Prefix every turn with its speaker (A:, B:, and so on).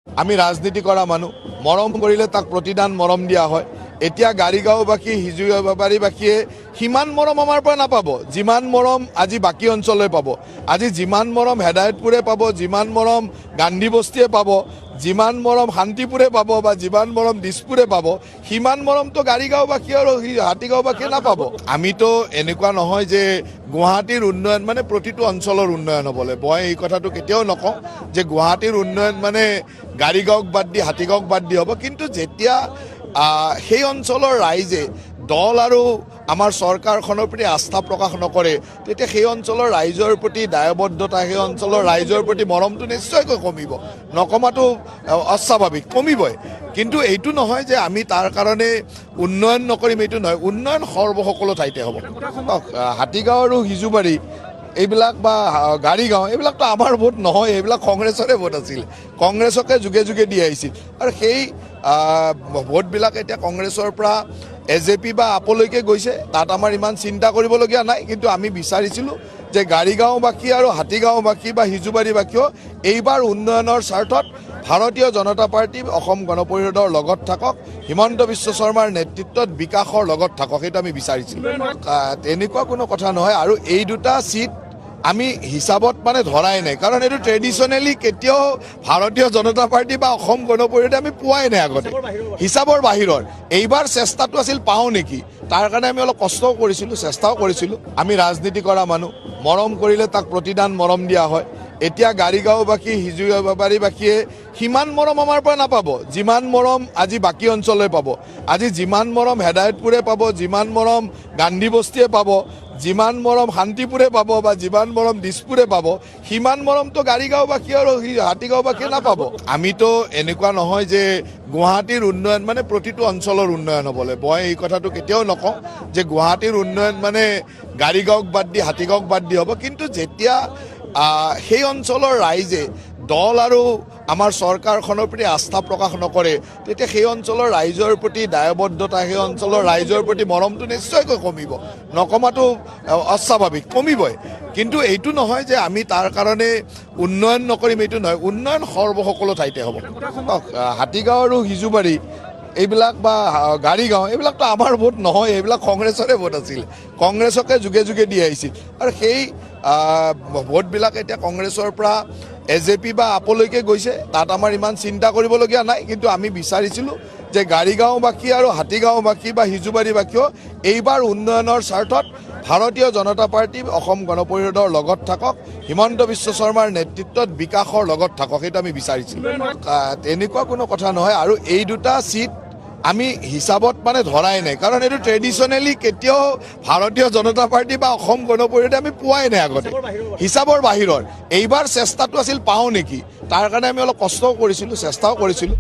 A: আমি ৰাজনীতি কৰা মানুহ মৰম কৰিলে তাক প্ৰতিদান মৰম দিয়া হয়। এতিয়া গাড়ীগাঁওবাসী হিজুবাৰীবাসীয়ে সিমান মৰম আমাৰ পৰা নাপাব যিমান মৰম আজি বাকী অঞ্চললৈ পাব। আজি যিমান মৰম হেদায়তপুৰে পাব, যিমান মৰম গান্ধী বস্তিয়ে পাব, যিমান মৰম শান্তিপুৰে পাব বা যিমান মৰম দিছপুৰে পাব, সিমান মৰমটো গাড়ীগাঁওবাসী আৰু হাতীগাঁওবাসীয়ে নাপাব। আমিতো এনেকুৱা নহয় যে গুৱাহাটীৰ উন্নয়ন মানে প্ৰতিটো অঞ্চলৰ উন্নয়ন হ'বলৈ। মই এই কথাটো কেতিয়াও নকওঁ যে গুৱাহাটীৰ উন্নয়ন মানে গাড়ীগাঁওক বাদ দি হাতীগাঁওক বাদ দি হ'ব। কিন্তু যেতিয়া সেই অঞ্চলৰ ৰাইজে দল আৰু আমাৰ চৰকাৰখনৰ প্ৰতি আস্থা প্ৰকাশ নকৰে, তেতিয়া সেই অঞ্চলৰ ৰাইজৰ প্ৰতি দায়বদ্ধতা, সেই অঞ্চলৰ ৰাইজৰ প্ৰতি মৰমটো নিশ্চয়কৈ কমিব। নকমাটো অস্বাভাৱিক, কমিবই। কিন্তু এইটো নহয় যে আমি তাৰ কাৰণে উন্নয়ন নকৰিম, এইটো নহয়। উন্নয়ন সকলো ঠাইতে হ'ব। হাতীগাঁও আৰু হিজুবাৰী এইবিলাক বা গাড়ীগাঁও এইবিলাকতো আমাৰ ভোট নহয়, এইবিলাক কংগ্ৰেছৰে ভোট আছিল। কংগ্ৰেছকে যুগে যুগে দি আহিছিল আৰু সেই ভোটবিলাক এতিয়া কংগ্ৰেছৰ পৰা AJP বা আপলৈকে গৈছে। তাত আমাৰ ইমান চিন্তা কৰিবলগীয়া নাই। কিন্তু আমি বিচাৰিছিলোঁ যে গাড়ীগাঁওবাসী আৰু হাতীগাঁওবাসী বা হিজুবাৰীবাসীয়েও এইবাৰ উন্নয়নৰ স্বাৰ্থত ভাৰতীয় জনতা পাৰ্টি অসম গণ পৰিষদৰ লগত থাকক, হিমন্ত বিশ্ব শৰ্মাৰ নেতৃত্বত বিকাশৰ লগত থাকক, সেইটো আমি বিচাৰিছিলোঁ। তেনেকুৱা কোনো কথা নহয়। আৰু এই দুটা চিট আমি হিচাপত মানে ধৰাই নাই, কাৰণ এইটো ট্ৰেডিশ্যনেলি কেতিয়াও ভাৰতীয় জনতা পাৰ্টি বা অসম গণ পৰিষদে আমি পোৱাই নাই আগতে, হিচাপৰ বাহিৰৰ। এইবাৰ চেষ্টাটো আছিল পাওঁ নেকি, তাৰ কাৰণে আমি অলপ কষ্টও কৰিছিলোঁ, চেষ্টাও কৰিছিলোঁ। আমি ৰাজনীতি কৰা মানুহ মৰম কৰিলে তাক প্ৰতিদান মৰম দিয়া হয়। এতিয়া গাড়ীগাঁওবাসী হিজুবাৰীবাসীয়ে সিমান মৰম আমাৰ পৰা নাপাব যিমান মৰম আজি বাকী অঞ্চললৈ পাব। আজি যিমান মৰম হেদায়তপুৰে পাব, যিমান মৰম গান্ধী বস্তিয়ে পাব, যিমান মৰম শান্তিপুৰে পাব বা যিমান মৰম দিছপুৰে পাব, সিমান মৰমটো গাড়ীগাঁওবাসী আৰু হাতীগাঁওবাসীয়ে নাপাব। আমিতো এনেকুৱা নহয় যে গুৱাহাটীৰ উন্নয়ন মানে প্ৰতিটো অঞ্চলৰ উন্নয়ন হ'বলৈ। মই এই কথাটো কেতিয়াও নকওঁ যে গুৱাহাটীৰ উন্নয়ন মানে গাড়ীগাঁওক বাদ দি হাতীগাঁওক বাদ দি হ'ব। কিন্তু যেতিয়া সেই অঞ্চলৰ ৰাইজে দল আৰু আমাৰ চৰকাৰখনৰ প্ৰতি আস্থা প্ৰকাশ নকৰে, তেতিয়া সেই অঞ্চলৰ ৰাইজৰ প্ৰতি দায়বদ্ধতা, সেই অঞ্চলৰ ৰাইজৰ প্ৰতি মৰমটো নিশ্চয়কৈ কমিব। নকমাটো অস্বাভাৱিক, কমিবই। কিন্তু এইটো নহয় যে আমি তাৰ কাৰণে উন্নয়ন নকৰিম, এইটো নহয়। উন্নয়ন সকলো ঠাইতে হ'ব। হাতীগাঁও আৰু হিজুবাৰী এইবিলাক বা গাড়ীগাঁও এইবিলাকতো আমাৰ ভোট নহয়, এইবিলাক কংগ্ৰেছৰে ভোট আছিল। কংগ্ৰেছকে যুগে যুগে দি আহিছিল আৰু সেই ভোটবিলাক এতিয়া কংগ্ৰেছৰ পৰা AJP বা আপলৈকে গৈছে। তাত আমাৰ ইমান চিন্তা কৰিবলগীয়া নাই। কিন্তু আমি বিচাৰিছিলোঁ যে গাড়ীগাঁওবাসী আৰু হাতীগাঁওবাসী বা হিজুবাৰীবাসীয়েও এইবাৰ উন্নয়নৰ স্বাৰ্থত ভাৰতীয় জনতা পাৰ্টি অসম গণ পৰিষদৰ লগত থাকক, হিমন্ত বিশ্ব শৰ্মাৰ নেতৃত্বত বিকাশৰ লগত থাকক, সেইটো আমি বিচাৰিছিলোঁ। তেনেকুৱা কোনো কথা নহয়। আৰু এই দুটা চিট আমি হিচাপত মানে ধৰাই নাই, কাৰণ এইটো ট্ৰেডিশ্যনেলি কেতিয়াও ভাৰতীয় জনতা পাৰ্টি বা অসম গণ পৰিষদে আমি পোৱাই নাই আগতে, হিচাপৰ বাহিৰৰ। এইবাৰ চেষ্টাটো আছিল পাওঁ নেকি, তাৰ কাৰণে আমি অলপ কষ্টও কৰিছিলোঁ, চেষ্টাও কৰিছিলোঁ।